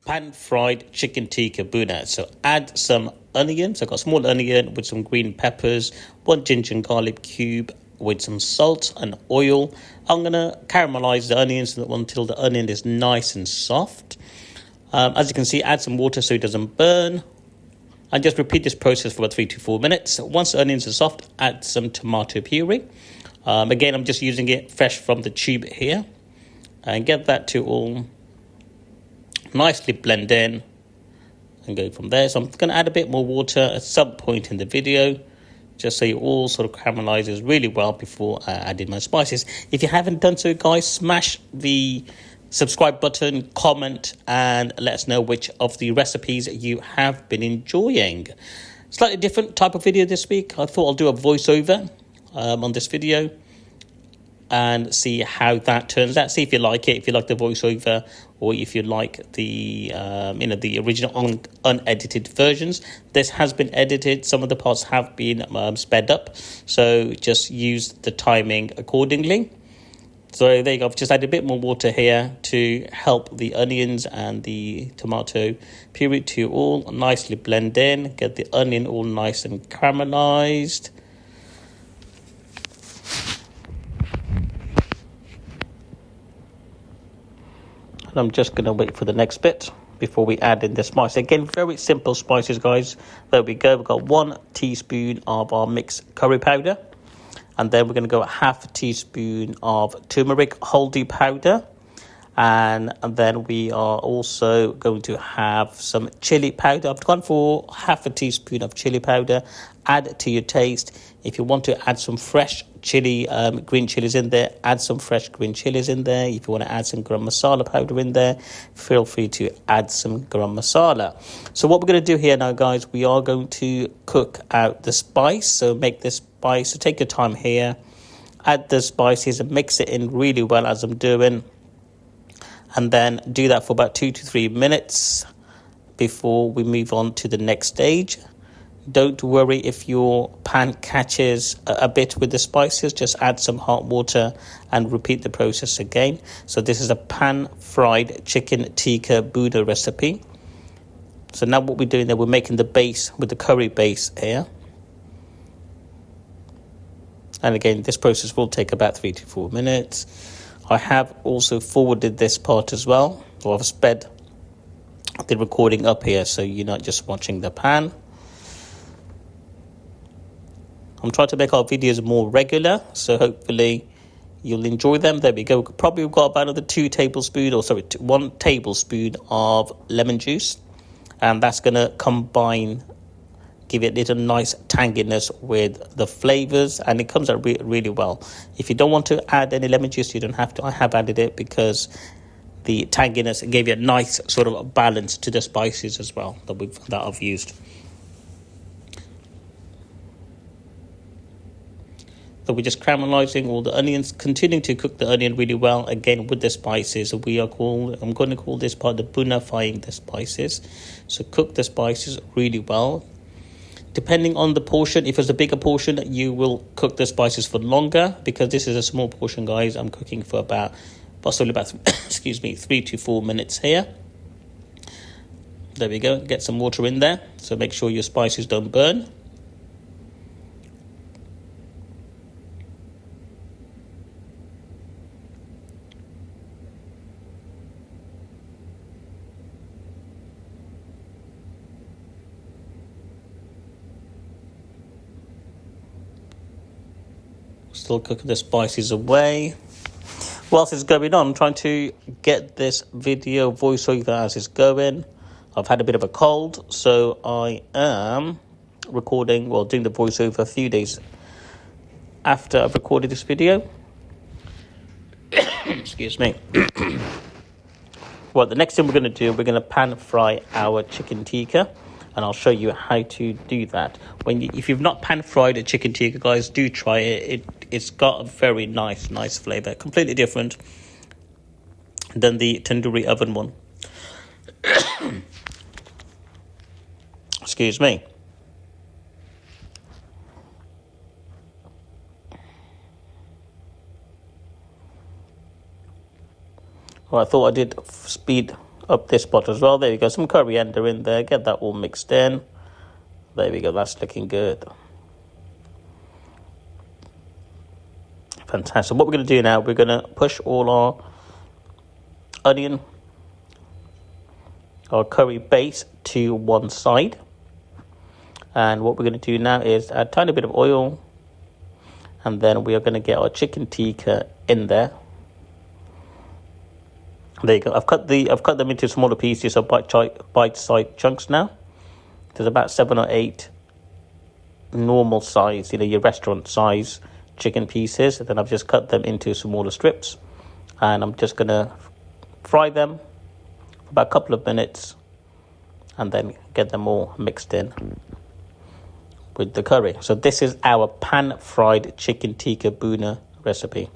pan-fried chicken tikka bhuna. So add some onions. I've got a small onion with some green peppers, 1 ginger and garlic cube with some salt and oil. I'm going to caramelize the onions until the onion is nice and soft. As you can see, add some water so it doesn't burn. And just repeat this process for about 3 to 4 minutes. Once the onions are soft, add some tomato puree. Again, I'm just using it fresh from the tube here. And get that to all nicely blend in and go from there. So I'm going to add a bit more water at some point in the video, just so it all sort of caramelizes really well before I add in my spices. If you haven't done so, guys, smash the subscribe button, comment, and let us know which of the recipes you have been enjoying. Slightly different type of video this week. I thought I'll do a voiceover on this video and see how that turns out. See if you like it, if you like the voiceover, or if you like the the original unedited versions. This has been edited. Some of the parts have been sped up, so just use the timing accordingly. So there you go. I've just added a bit more water here to help the onions and the tomato puree to all nicely blend in. Get the onion all nice and caramelized. And I'm just going to wait for the next bit before we add in the spice. Again, very simple spices, guys. There we go. We've got 1 teaspoon of our mixed curry powder. And then we're going to go half a teaspoon of turmeric haldi powder. And then we are also going to have some chili powder. I've gone for half a teaspoon of chili powder. Add to your taste. If you want to add some fresh chili, green chilies in there, add some fresh green chilies in there. If you want to add some garam masala powder in there, feel free to add some garam masala. So what we're going to do here now, guys, we are going to cook out the spice. So make this spice. So take your time here. Add the spices and mix it in really well as I'm doing. And then do that for about 2 to 3 minutes before we move on to the next stage. Don't worry if your pan catches a bit with the spices. Just add some hot water and repeat the process again. So this is a pan-fried chicken tikka bhuna recipe. So now what we're doing there, we're making the base with the curry base here. And again, this process will take about 3 to 4 minutes. I have also forwarded this part as well, or I've sped the recording up here so you're not just watching the pan. I'm trying to make our videos more regular, so hopefully you'll enjoy them. There we go. Probably we've got about another 1 tablespoon of lemon juice, and that's going to combine, give it a little nice tanginess with the flavors, and it comes out really well. If you don't want to add any lemon juice, you don't have to. I have added it because the tanginess gave you a nice sort of balance to the spices as well that I've used. So we're just caramelizing all the onions, continuing to cook the onion really well, again with the spices. I'm going to call this part the bhunifying the spices. So cook the spices really well. Depending on the portion, if it's a bigger portion, you will cook the spices for longer. Because this is a small portion, guys, I'm cooking for possibly about 3 to 4 minutes here. There we go. Get some water in there. So make sure your spices don't burn. Still cooking the spices away. Whilst it's going on, I'm trying to get this video voiceover as it's going. I've had a bit of a cold, so I am doing the voiceover a few days after I've recorded this video. Excuse me. Well, the next thing we're going to do, we're going to pan fry our chicken tikka. And I'll show you how to do that. If you've not pan fried a chicken tikka, guys, do try it. It's got a very nice flavor, completely different than the tandoori oven one. Excuse me. Well, I thought I did speed up this pot as well. There we go, some coriander in there, get that all mixed in. There we go, that's looking good. Fantastic. What we're going to do now, we're going to push all our onion, our curry base to one side. And what we're going to do now is add a tiny bit of oil, and then we are going to get our chicken tikka in there. There you go. I've cut them into smaller pieces, so bite-sized chunks now. There's about 7 or 8 normal size, your restaurant size chicken pieces, and then I've just cut them into smaller strips, and I'm just going to fry them for about a couple of minutes and then get them all mixed in with the curry. So this is our pan-fried chicken tikka bhuna recipe.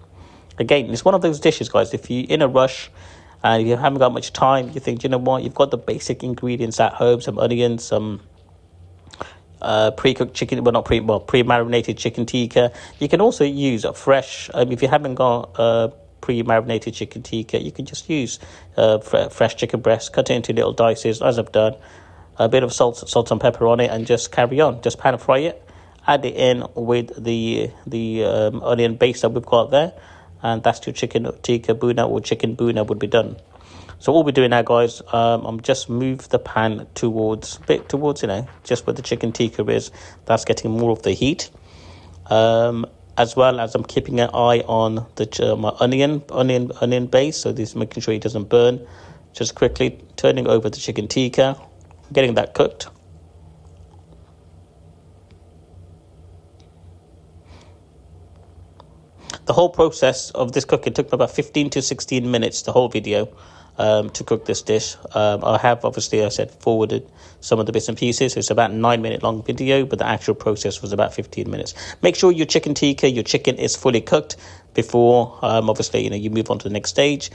Again, it's one of those dishes, guys, if you're in a rush and you haven't got much time, you think, you know what, you've got the basic ingredients at home, some onions, some pre-cooked chicken, pre-marinated chicken tikka. You can also use a fresh, if you haven't got pre-marinated chicken tikka, you can just use fresh chicken breast, cut it into little dices, as I've done, a bit of salt and pepper on it, and just carry on. Just pan fry it, add it in with the onion base that we've got there, and that's your chicken tikka bhuna, or chicken bhuna would be done. So all we're doing now, guys, I'm just move the pan towards, just where the chicken tikka is. That's getting more of the heat. As well as I'm keeping an eye on the my onion base, so this making sure it doesn't burn. Just quickly turning over the chicken tikka, getting that cooked. The whole process of this cooking took me about 15 to 16 minutes, the whole video, to cook this dish. I have, obviously, I said, forwarded some of the bits and pieces. So it's about a 9-minute long video, but the actual process was about 15 minutes. Make sure your chicken tikka, your chicken is fully cooked before, obviously, you move on to the next stage.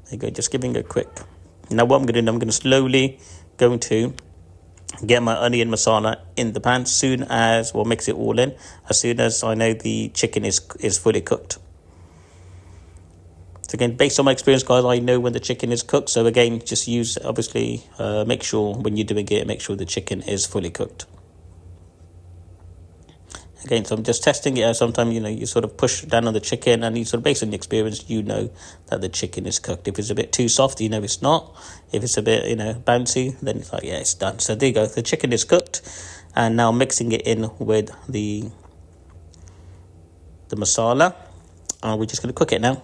There you go, just giving it a quick. Now what I'm going to do, I'm going to slowly get my onion masala in the pan mix it all in as soon as I know the chicken is fully cooked. So again, based on my experience, guys, I know when the chicken is cooked. So again, just use, obviously, make sure when you're doing it, make sure the chicken is fully cooked. Again, so I'm just testing it. Sometimes, you sort of push down on the chicken, and you sort of, based on the experience, you know that the chicken is cooked. If it's a bit too soft, you know it's not. If it's a bit, bouncy, then it's like, yeah, it's done. So there you go. The chicken is cooked, and now mixing it in with the masala. And we're just going to cook it now.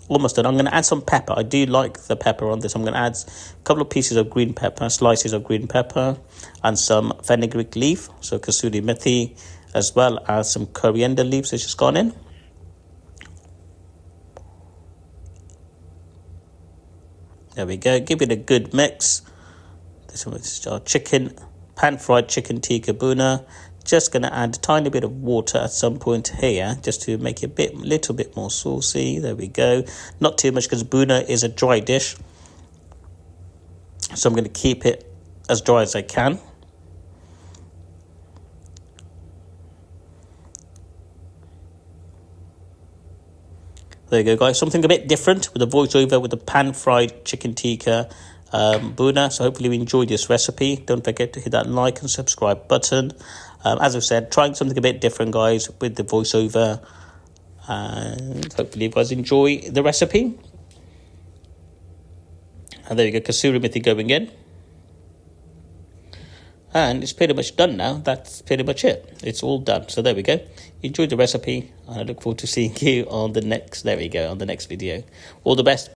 Almost done. I'm going to add some pepper. I do like the pepper on this. I'm going to add a couple of pieces of green pepper, slices of green pepper, and some fenugreek leaf, so kasuri methi, as well as some coriander leaves that's just gone in. There we go. Give it a good mix. This is our pan-fried chicken tikka bhuna. Just going to add a tiny bit of water at some point here, just to make it a little bit more saucy. There we go. Not too much, because bhuna is a dry dish. So I'm going to keep it as dry as I can. There you go, guys. Something a bit different with a voiceover with the pan-fried chicken tikka bhuna. So hopefully you enjoyed this recipe. Don't forget to hit that like and subscribe button. As I've said, trying something a bit different, guys, with the voiceover. And hopefully you guys enjoy the recipe. And there you go, kasuri methi going in. And it's pretty much done now. That's pretty much it. It's all done. So there we go. Enjoy the recipe, and I look forward to seeing you on the next, on the next video. All the best.